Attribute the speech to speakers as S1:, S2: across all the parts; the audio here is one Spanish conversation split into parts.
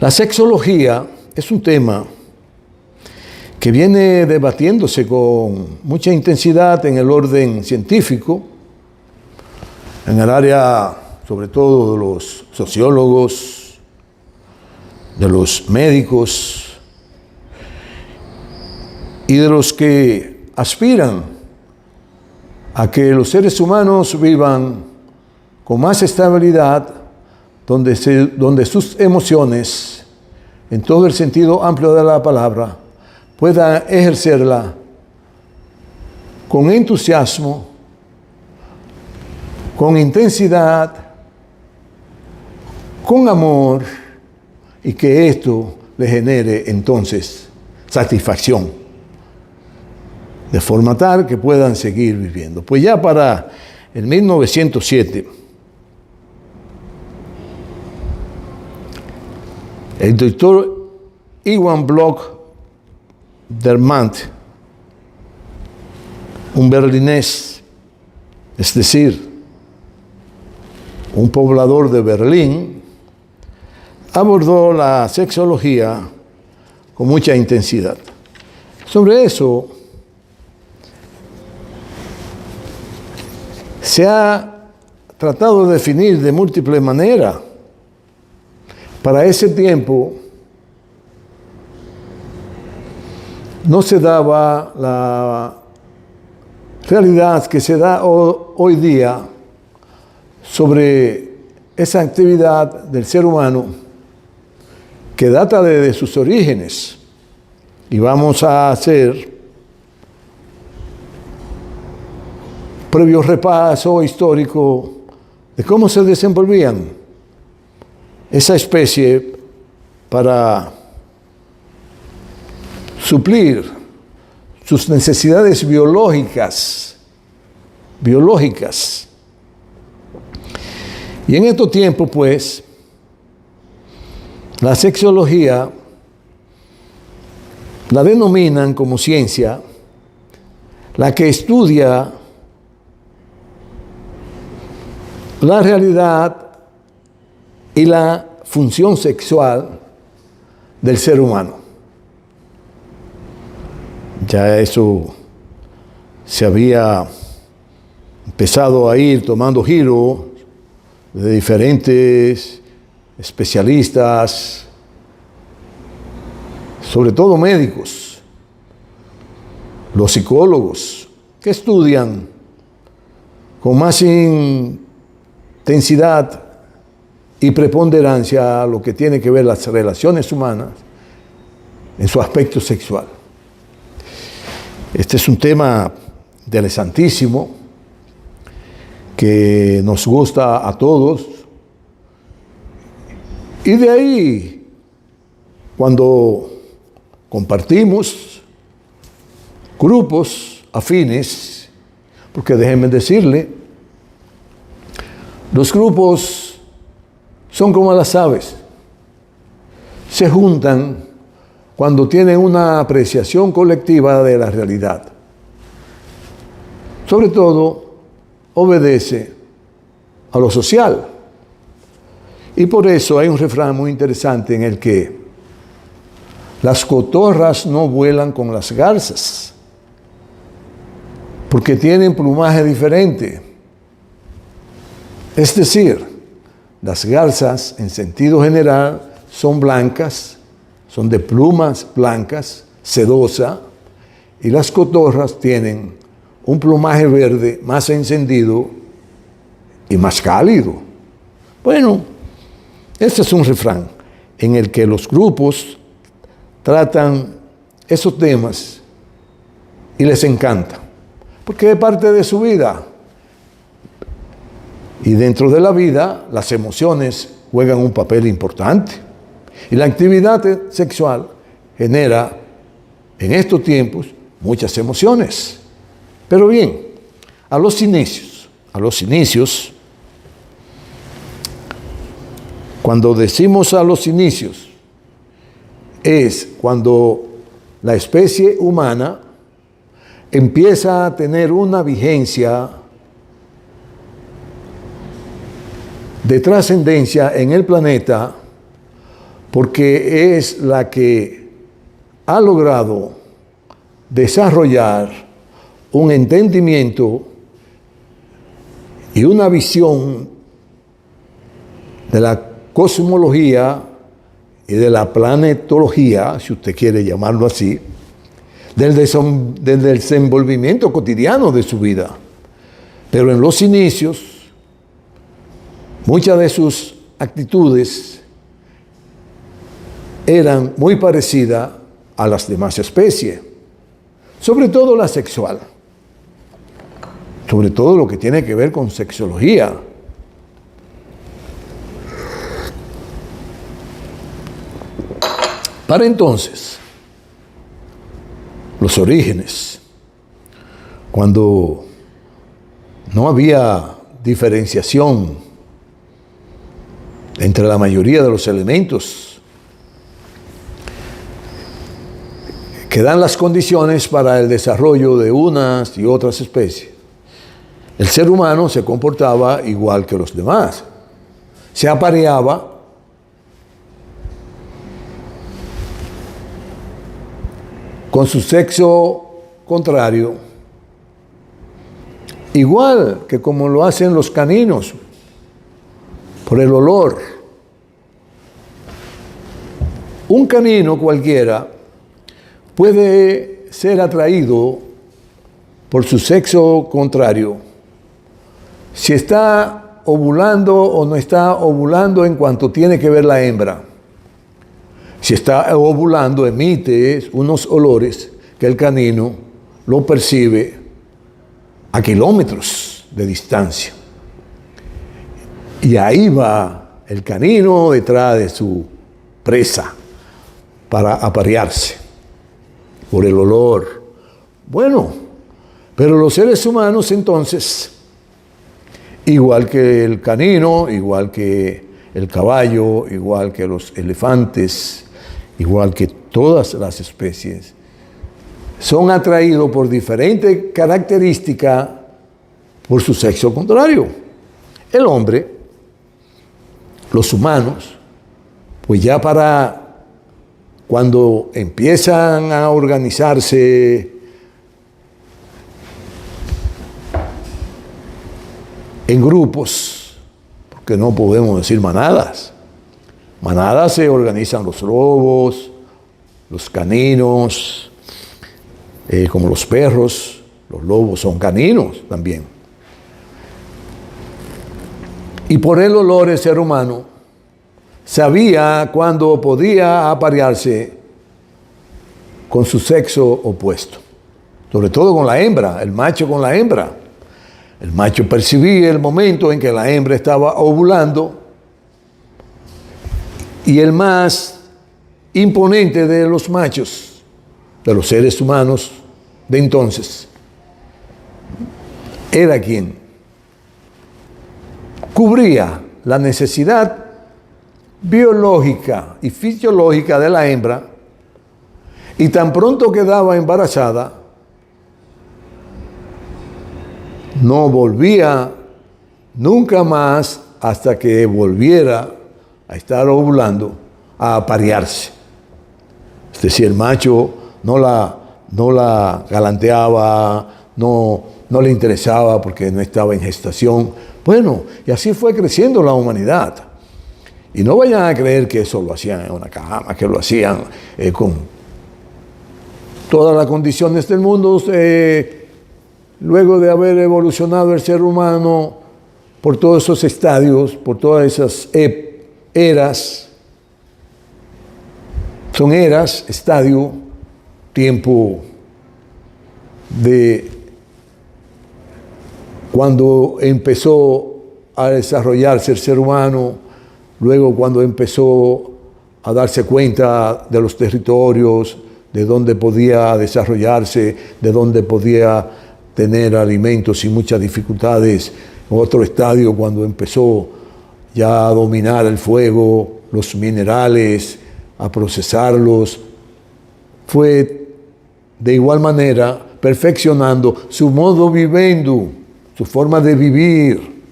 S1: La sexología es un tema que viene debatiéndose con mucha intensidad en el orden científico, en el área sobre todo de los sociólogos, de los médicos y de los que aspiran a que los seres humanos vivan con más estabilidad, donde sus emociones, en todo el sentido amplio de la palabra, puedan ejercerla con entusiasmo, con intensidad, con amor, y que esto le genere entonces satisfacción, de forma tal que puedan seguir viviendo. Pues ya para el 1907, el doctor Iwan Bloch-Dermant, un berlinés, es decir, un poblador de Berlín, abordó la sexología con mucha intensidad. Sobre eso se ha tratado de definir de múltiples maneras. Para ese tiempo no se daba la realidad que se da hoy día sobre esa actividad del ser humano que data de sus orígenes. Y vamos a hacer previo repaso histórico de cómo se desenvolvían esa especie para suplir sus necesidades biológicas. Y en estos tiempos, pues, la sexología la denominan como ciencia la que estudia la realidad y la función sexual del ser humano. Ya eso se había empezado a ir tomando giro de diferentes especialistas, sobre todo médicos, los psicólogos, que estudian con más intensidad y preponderancia lo que tiene que ver las relaciones humanas en su aspecto sexual. Este es un tema interesantísimo que nos gusta a todos, y de ahí, cuando compartimos grupos afines, porque déjenme decirle, los grupos son como las aves, se juntan cuando tienen una apreciación colectiva de la realidad. Sobre todo, obedece a lo social. Y por eso hay un refrán muy interesante en el que las cotorras no vuelan con las garzas, porque tienen plumaje diferente. Es decir, las garzas, en sentido general, son blancas, son de plumas blancas, sedosa, y las cotorras tienen un plumaje verde más encendido y más cálido. Bueno, este es un refrán en el que los grupos tratan esos temas y les encanta, porque es parte de su vida. Y dentro de la vida, las emociones juegan un papel importante. Y la actividad sexual genera, en estos tiempos, muchas emociones. Pero bien, a los inicios, cuando decimos a los inicios, es cuando la especie humana empieza a tener una vigencia de trascendencia en el planeta porque es la que ha logrado desarrollar un entendimiento y una visión de la cosmología y de la planetología, si usted quiere llamarlo así, del desenvolvimiento cotidiano de su vida. Pero en los inicios, muchas de sus actitudes eran muy parecidas a las demás especies, sobre todo la sexual, sobre todo lo que tiene que ver con sexología. Para entonces, los orígenes, cuando no había diferenciación entre la mayoría de los elementos que dan las condiciones para el desarrollo de unas y otras especies, el ser humano se comportaba igual que los demás. Se apareaba con su sexo contrario, igual que como lo hacen los caninos, por el olor. Un canino cualquiera puede ser atraído por su sexo contrario si está ovulando o no está ovulando en cuanto tiene que ver la hembra. Si está ovulando, emite unos olores que el canino lo percibe a kilómetros de distancia. Y ahí va el canino detrás de su presa para aparearse por el olor. Bueno, pero los seres humanos entonces, igual que el canino, igual que el caballo, igual que los elefantes, igual que todas las especies, son atraídos por diferentes características por su sexo contrario. El hombre, los humanos, pues ya para cuando empiezan a organizarse en grupos, porque no podemos decir manadas. Manadas se organizan los lobos, los caninos, como los perros. Los lobos son caninos también. Y por el olor el ser humano sabía cuándo podía aparearse con su sexo opuesto, sobre todo con la hembra, el macho con la hembra. El macho percibía el momento en que la hembra estaba ovulando, y el más imponente de los machos, de los seres humanos de entonces, era quien cubría la necesidad biológica y fisiológica de la hembra, y tan pronto quedaba embarazada, no volvía nunca más hasta que volviera a estar ovulando, a aparearse. Es decir, el macho no la galanteaba, no le interesaba porque no estaba en gestación. Bueno, y así fue creciendo la humanidad. Y no vayan a creer que eso lo hacían en una cama, que lo hacían con todas las condiciones del mundo. Luego de haber evolucionado el ser humano por todos esos estadios, por todas esas eras, son eras, estadio, tiempo de cuando empezó a desarrollarse el ser humano, luego cuando empezó a darse cuenta de los territorios, de dónde podía desarrollarse, de dónde podía tener alimentos sin muchas dificultades. Otro estadio cuando empezó ya a dominar el fuego, los minerales, a procesarlos. Fue de igual manera perfeccionando su modo vivendi, su forma de vivir.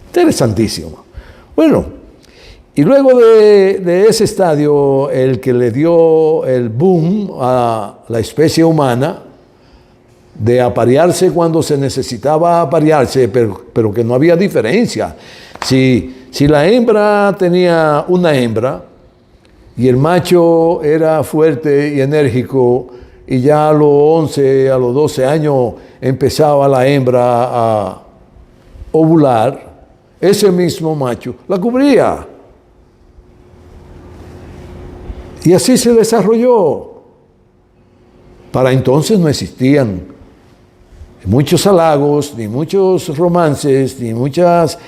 S1: Interesantísimo. Bueno, Y luego de ese estadio, el que le dio el boom a la especie humana, de aparearse cuando se necesitaba aparearse, pero que no había diferencia. Si la hembra tenía una hembra y el macho era fuerte y enérgico, y ya a los 11, a los 12 años empezaba la hembra a ovular, ese mismo macho la cubría. Y así se desarrolló. Para entonces no existían muchos halagos, ni muchos romances, ni muchas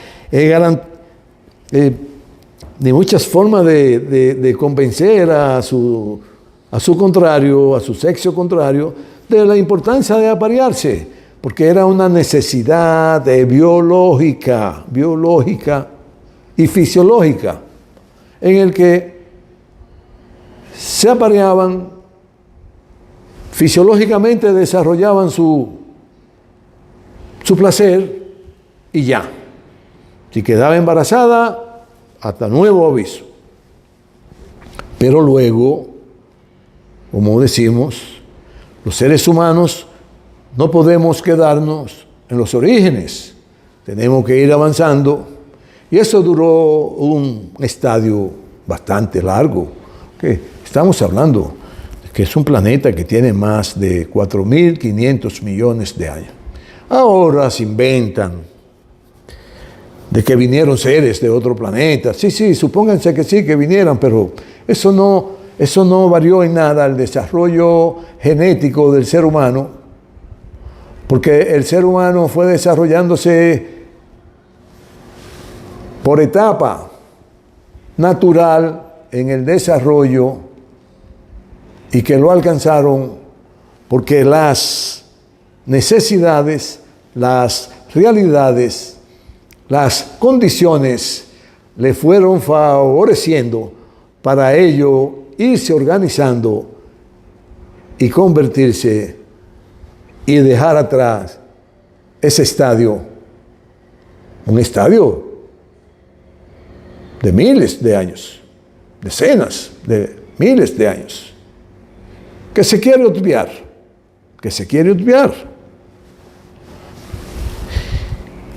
S1: formas de convencer a su contrario, a su sexo contrario, de la importancia de aparearse, porque era una necesidad biológica y fisiológica, en el que se apareaban, fisiológicamente desarrollaban su placer y ya. Si quedaba embarazada, hasta nuevo aviso. Pero luego, como decimos, los seres humanos no podemos quedarnos en los orígenes. Tenemos que ir avanzando. Y eso duró un estadio bastante largo. Que estamos hablando de que es un planeta que tiene más de 4.500 millones de años. Ahora se inventan de que vinieron seres de otro planeta. Sí, supónganse que sí, que vinieran, pero eso no varió en nada el desarrollo genético del ser humano, porque el ser humano fue desarrollándose por etapa natural en el desarrollo, y que lo alcanzaron porque las necesidades, las realidades, las condiciones le fueron favoreciendo para ello irse organizando y convertirse y dejar atrás ese estadio, un estadio de miles de años, decenas de miles de años, que se quiere obviar.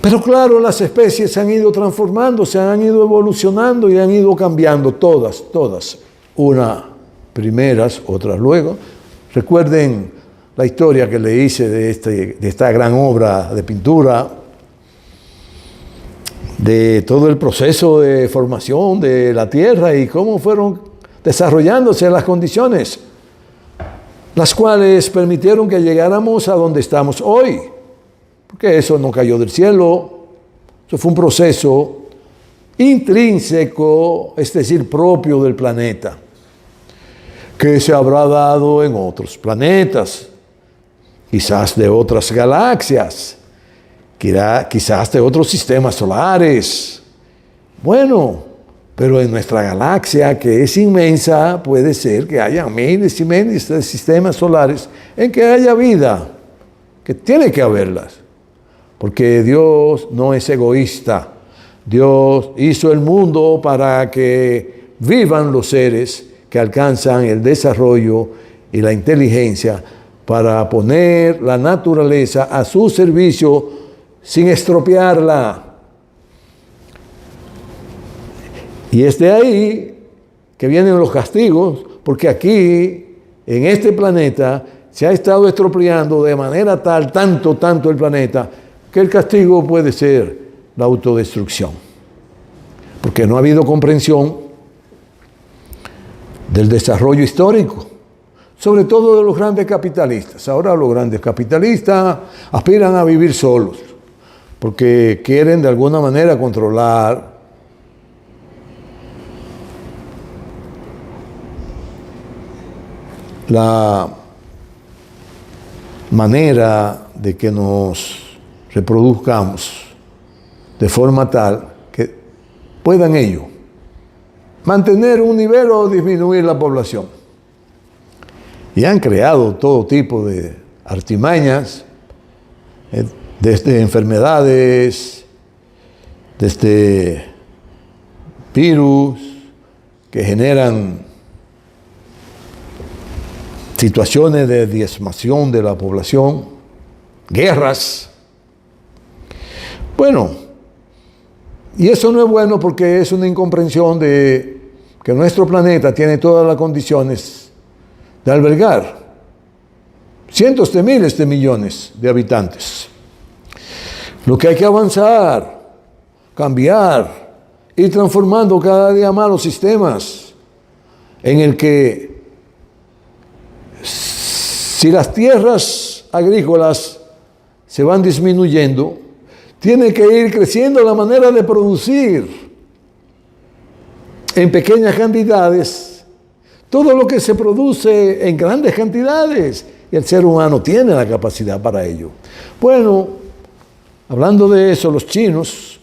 S1: Pero claro, las especies se han ido transformando, se han ido evolucionando y han ido cambiando, todas. Unas primeras, otras luego. Recuerden la historia que le hice de esta gran obra de pintura, de todo el proceso de formación de la Tierra y cómo fueron desarrollándose las condiciones, las cuales permitieron que llegáramos a donde estamos hoy. Porque eso no cayó del cielo, eso fue un proceso intrínseco, es decir, propio del planeta, que se habrá dado en otros planetas, quizás de otras galaxias, quizás de otros sistemas solares. Bueno, pero en nuestra galaxia, que es inmensa, puede ser que haya miles y miles de sistemas solares en que haya vida, que tiene que haberlas. Porque Dios no es egoísta. Dios hizo el mundo para que vivan los seres que alcanzan el desarrollo y la inteligencia para poner la naturaleza a su servicio sin estropearla. Y es de ahí que vienen los castigos, porque aquí, en este planeta, se ha estado estropeando de manera tal, tanto el planeta, que el castigo puede ser la autodestrucción, porque no ha habido comprensión del desarrollo histórico, sobre todo de los grandes capitalistas. Ahora los grandes capitalistas aspiran a vivir solos, porque quieren de alguna manera controlar la manera de que nos reproduzcamos de forma tal que puedan ellos mantener un nivel o disminuir la población. Y han creado todo tipo de artimañas, desde enfermedades, desde virus que generan situaciones de diezmación de la población, guerras. Bueno, y eso no es bueno porque es una incomprensión de que nuestro planeta tiene todas las condiciones de albergar cientos de miles de millones de habitantes. Lo que hay que avanzar, cambiar, ir transformando cada día más los sistemas en el que si las tierras agrícolas se van disminuyendo, tiene que ir creciendo la manera de producir en pequeñas cantidades todo lo que se produce en grandes cantidades, y el ser humano tiene la capacidad para ello. Bueno, hablando de eso, los chinos,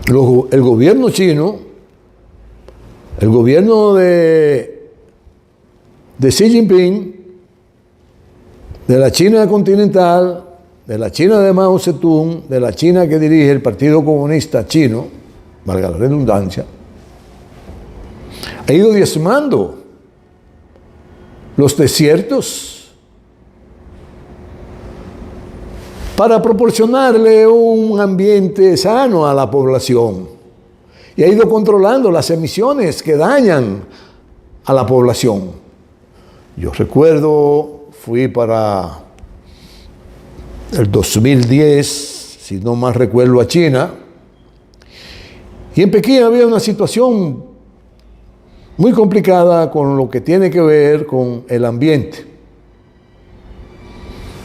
S1: el gobierno chino, el gobierno de Xi Jinping, de la China continental, de la China de Mao Zedong, de la China que dirige el Partido Comunista Chino, valga la redundancia, ha ido diezmando los desiertos para proporcionarle un ambiente sano a la población, y ha ido controlando las emisiones que dañan a la población. Yo recuerdo, fui para el 2010, si no mal recuerdo, a China, y en Pekín había una situación muy complicada con lo que tiene que ver con el ambiente.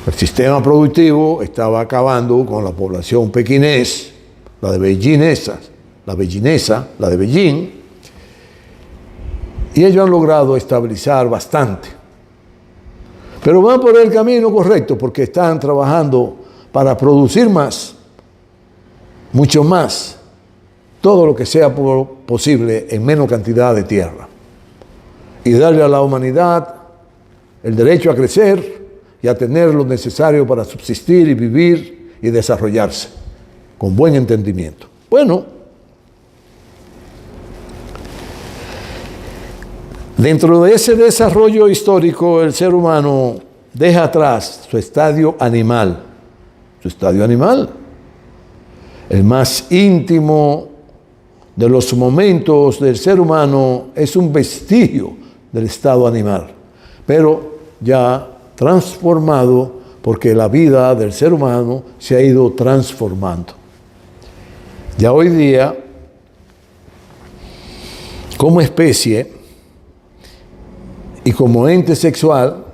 S1: El sistema productivo estaba acabando con la población pequinés, la de beijinesa, la de Beijing, y ellos han logrado estabilizar bastante. Pero van por el camino correcto porque están trabajando para producir más, mucho más, todo lo que sea posible en menos cantidad de tierra, y darle a la humanidad el derecho a crecer y a tener lo necesario para subsistir y vivir y desarrollarse con buen entendimiento. Bueno, dentro de ese desarrollo histórico, el ser humano deja atrás su estadio animal. Su estadio animal, el más íntimo de los momentos del ser humano, es un vestigio del estado animal, pero ya transformado porque la vida del ser humano se ha ido transformando. Ya hoy día, como especie y como ente sexual,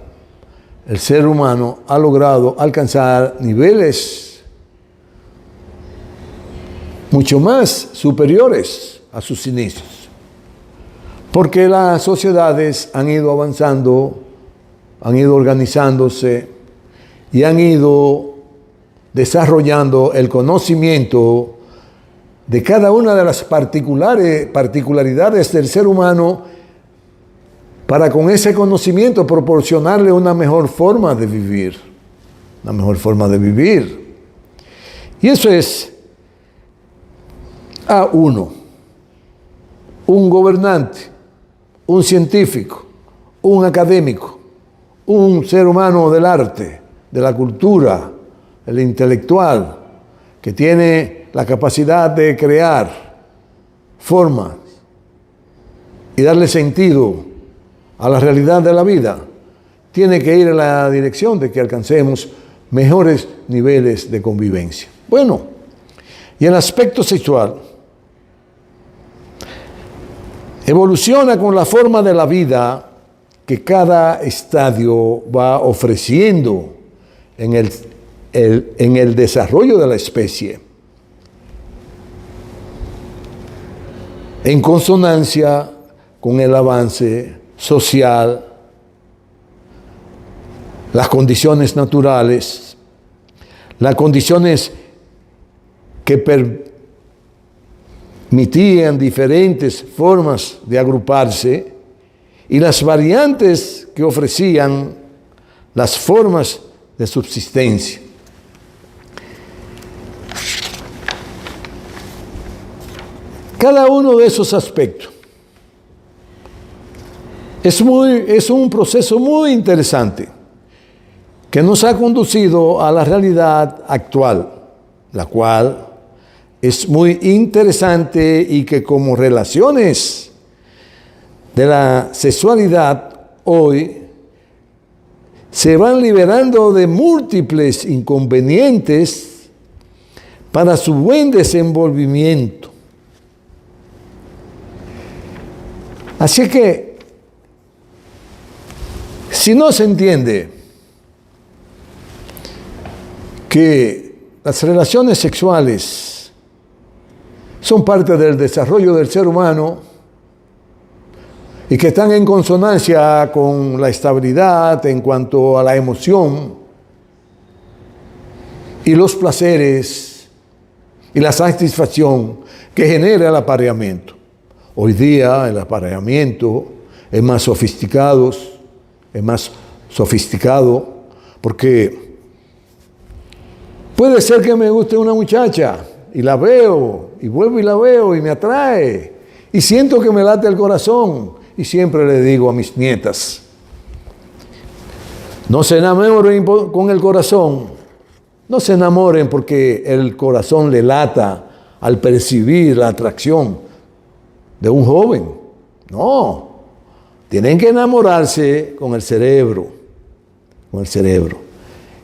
S1: el ser humano ha logrado alcanzar niveles mucho más superiores a sus inicios, porque las sociedades han ido avanzando, han ido organizándose y han ido desarrollando el conocimiento de cada una de las particularidades del ser humano, para con ese conocimiento proporcionarle una mejor forma de vivir, una mejor forma de vivir. Y eso es a uno, un gobernante, un científico, un académico, un ser humano del arte, de la cultura, el intelectual, que tiene la capacidad de crear formas y darle sentido a la realidad de la vida, tiene que ir en la dirección de que alcancemos mejores niveles de convivencia. Bueno, y el aspecto sexual evoluciona con la forma de la vida que cada estadio va ofreciendo en el desarrollo de la especie, en consonancia con el avance social, las condiciones naturales, las condiciones que permitían diferentes formas de agruparse y las variantes que ofrecían las formas de Cada uno de esos aspectos es un proceso muy interesante que nos ha conducido a la realidad actual, la cual es muy interesante y que como relaciones de la sexualidad hoy se van liberando de múltiples inconvenientes para su buen desenvolvimiento. Así que, si no se entiende que las relaciones sexuales son parte del desarrollo del ser humano y que están en consonancia con la estabilidad en cuanto a la emoción y los placeres y la satisfacción que genera el apareamiento. Hoy día el apareamiento es más sofisticado, porque puede ser que me guste una muchacha y la veo y vuelvo y la veo y me atrae y siento que me late el corazón. Y siempre le digo a mis nietas, no se enamoren con el corazón, no se enamoren porque el corazón le lata al percibir la atracción de un joven. No, tienen que enamorarse con el cerebro,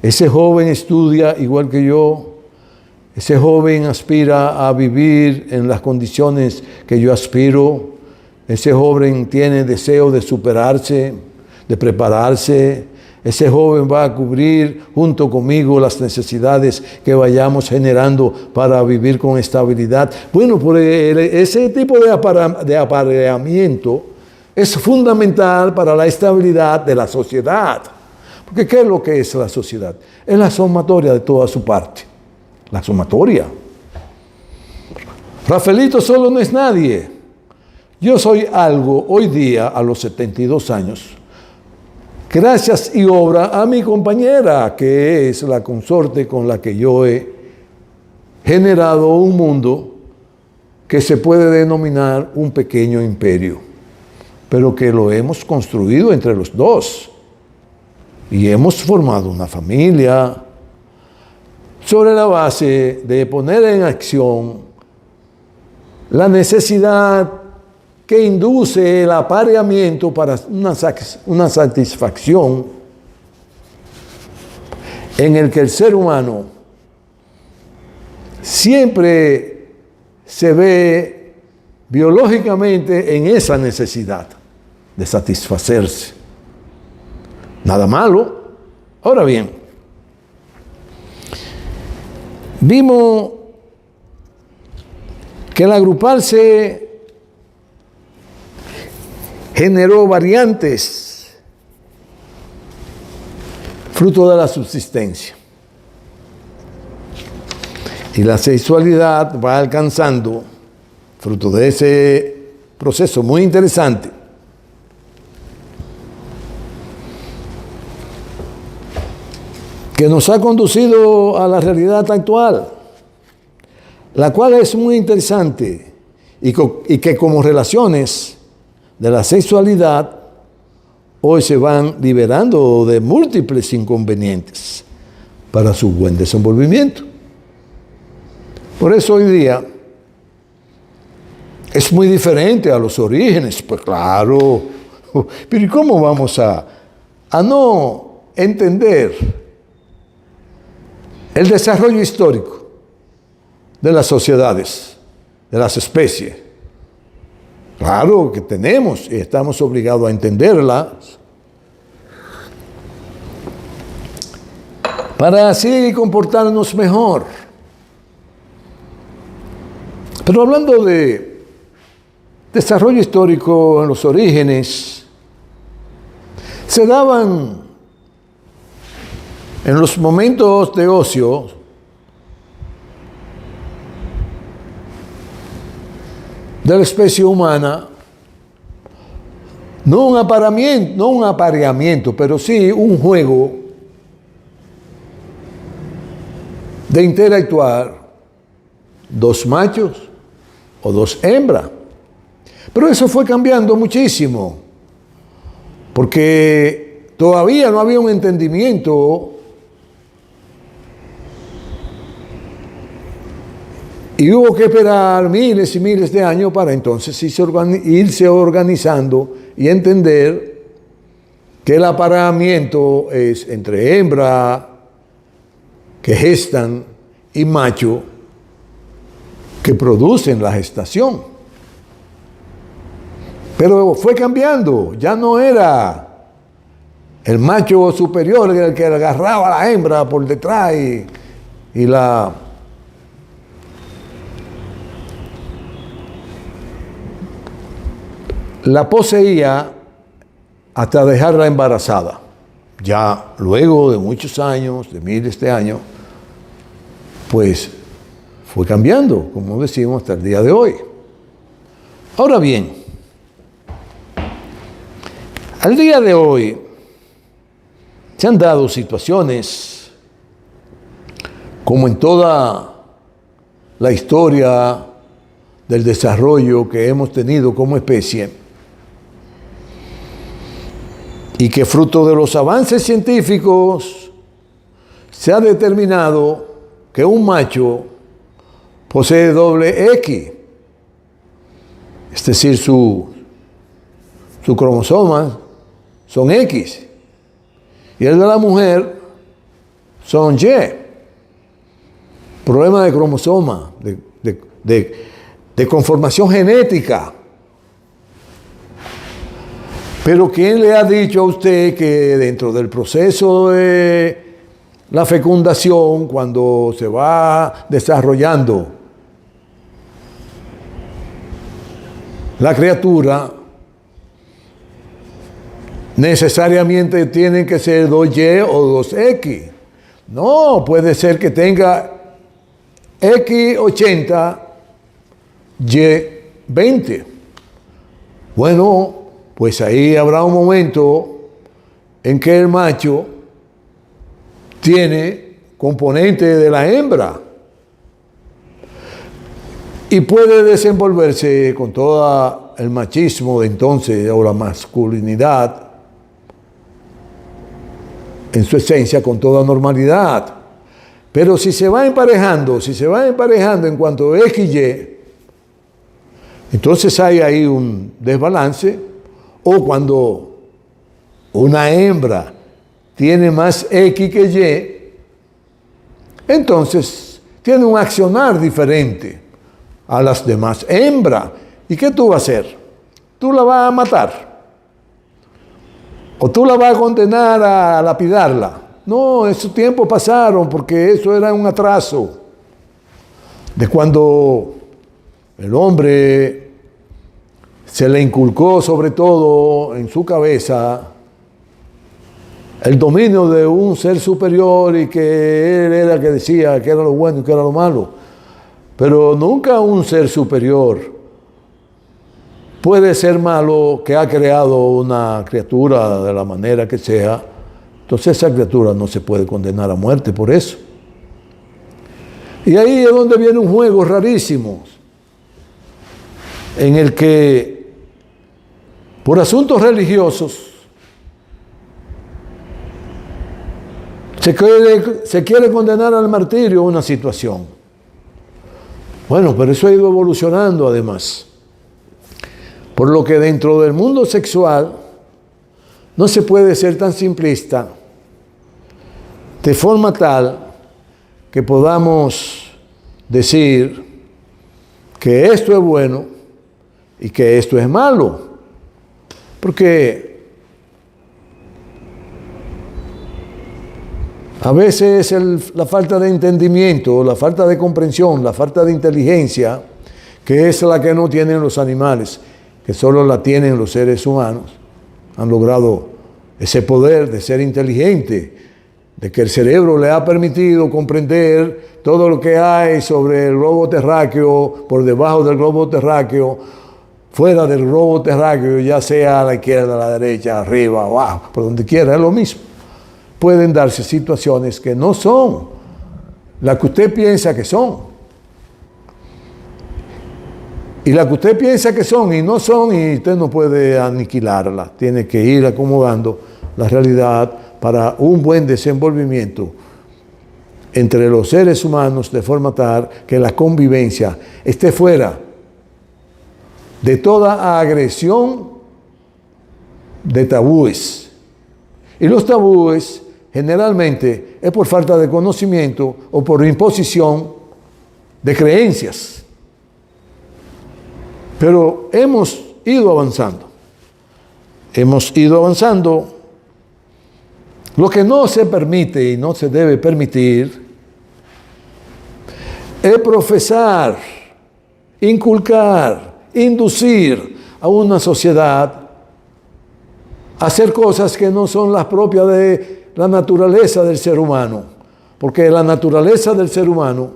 S1: Ese joven estudia igual que yo, ese joven aspira a vivir en las condiciones que yo aspiro. Ese joven tiene deseo de superarse, de prepararse. Ese joven va a cubrir junto conmigo las necesidades que vayamos generando para vivir con estabilidad. Bueno, por ese tipo de apareamiento es fundamental para la estabilidad de la sociedad. Porque ¿qué es lo que es la sociedad? Es la sumatoria de toda su parte. La sumatoria. Rafaelito solo no es nadie. Yo soy algo hoy día, a los 72 años, gracias y obra a mi compañera, que es la consorte con la que yo he generado un mundo que se puede denominar un pequeño imperio, pero que lo hemos construido entre los dos. Y hemos formado una familia sobre la base de poner en acción la necesidad que induce el apareamiento para una satisfacción en el que el ser humano siempre se ve biológicamente en esa necesidad de satisfacerse. Nada malo. Ahora bien, vimos que el agruparse generó variantes fruto de la subsistencia. Y la sexualidad va alcanzando, fruto de ese proceso muy interesante, que nos ha conducido a la realidad actual, la cual es muy interesante y que como relaciones de la sexualidad hoy se van liberando de múltiples inconvenientes para su buen desenvolvimiento. Por eso hoy día es muy diferente a los orígenes, pues claro, pero ¿y cómo vamos a no entender el desarrollo histórico de las sociedades, de las especies? Claro que tenemos y estamos obligados a entenderlas para así comportarnos mejor. Pero hablando de desarrollo histórico en los orígenes, se daban en los momentos de ocio de la especie humana, no un apareamiento, pero sí un juego de interactuar dos machos o 2 hembras. Pero eso fue cambiando muchísimo, porque todavía no había un entendimiento y hubo que esperar miles y miles de años para entonces irse organizando y entender que el apareamiento es entre hembra que gestan y macho que producen la gestación. Pero fue cambiando, ya no era el macho superior el que agarraba a la hembra por detrás y la poseía hasta dejarla embarazada. Ya luego de muchos años, de miles de años, pues fue cambiando, como decimos, hasta el día de hoy. Ahora bien, al día de hoy se han dado situaciones, como en toda la historia del desarrollo que hemos tenido como especie, y que fruto de los avances científicos se ha determinado que un macho posee doble X, es decir, sus cromosomas son X, y el de la mujer son Y. Problema de cromosoma, de conformación genética. Pero ¿quién le ha dicho a usted que dentro del proceso de la fecundación, cuando se va desarrollando la criatura, necesariamente tienen que ser 2Y o 2X? No, puede ser que tenga X80, Y20. Bueno, pues ahí habrá un momento en que el macho tiene componente de la hembra y puede desenvolverse con todo el machismo de entonces, o la masculinidad en su esencia, con toda normalidad. Pero si se va emparejando en cuanto a X y Y, entonces hay ahí un desbalance. O cuando una hembra tiene más X que Y, entonces tiene un accionar diferente a las demás hembras. ¿Y qué tú vas a hacer? ¿Tú la vas a matar? ¿O tú la vas a condenar a lapidarla? No, esos tiempos pasaron, porque eso era un atraso de cuando el hombre se le inculcó sobre todo en su cabeza el dominio de un ser superior, y que él era el que decía que era lo bueno y que era lo malo. Pero nunca un ser superior puede ser malo, que ha creado una criatura de la manera que sea. Entonces esa criatura no se puede condenar a muerte por eso. Y ahí es donde viene un juego rarísimo, en el que por asuntos religiosos se quiere condenar al martirio una situación. Bueno, pero eso ha ido evolucionando además. Por lo que dentro del mundo sexual no se puede ser tan simplista, de forma tal que podamos decir que esto es bueno y que esto es malo. Porque a veces la falta de entendimiento, la falta de comprensión, la falta de inteligencia, que es la que no tienen los animales, que solo la tienen los seres humanos, han logrado ese poder de ser inteligente, de que el cerebro le ha permitido comprender todo lo que hay sobre el globo terráqueo, por debajo del globo terráqueo, fuera del globo terráqueo, ya sea a la izquierda, a la derecha, arriba, abajo, por donde quiera, es lo mismo. Pueden darse situaciones que no son las que usted piensa que son. Y la que usted piensa que son y no son, y usted no puede aniquilarla. Tiene que ir acomodando la realidad para un buen desenvolvimiento entre los seres humanos, de forma tal que la convivencia esté fuera de toda agresión de tabúes. Y los tabúes generalmente es por falta de conocimiento o por imposición de creencias. Pero hemos ido avanzando. Hemos ido avanzando. Lo que no se permite y no se debe permitir es profesar, inculcar, inducir a una sociedad a hacer cosas que no son las propias de la naturaleza del ser humano. Porque la naturaleza del ser humano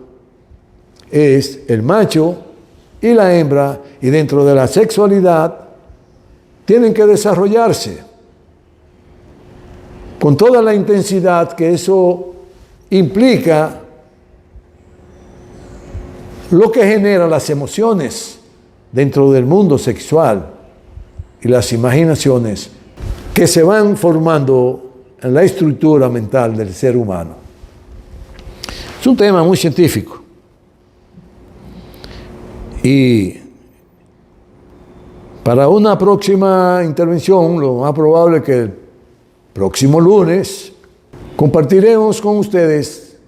S1: es el macho y la hembra, y dentro de la sexualidad tienen que desarrollarse con toda la intensidad que eso implica, lo que genera las emociones dentro del mundo sexual y las imaginaciones que se van formando en la estructura mental del ser humano. Es un tema muy científico. Y para una próxima intervención, lo más probable es que el próximo lunes compartiremos con ustedes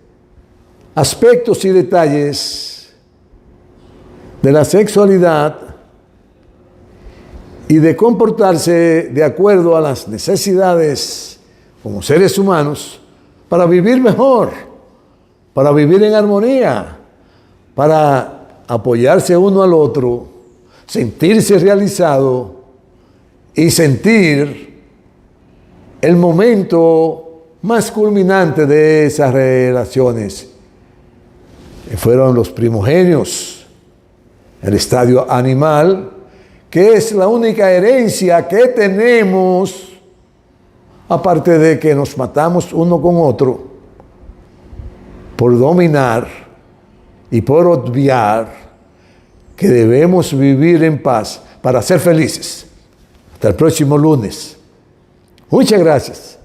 S1: aspectos y detalles de la sexualidad y de comportarse de acuerdo a las necesidades como seres humanos para vivir mejor, para vivir en armonía, para apoyarse uno al otro, sentirse realizado y sentir el momento más culminante de esas relaciones, que fueron los primogenios, el estadio animal, que es la única herencia que tenemos, aparte de que nos matamos uno con otro por dominar y por obviar que debemos vivir en paz para ser felices. Hasta el próximo lunes. Muchas gracias.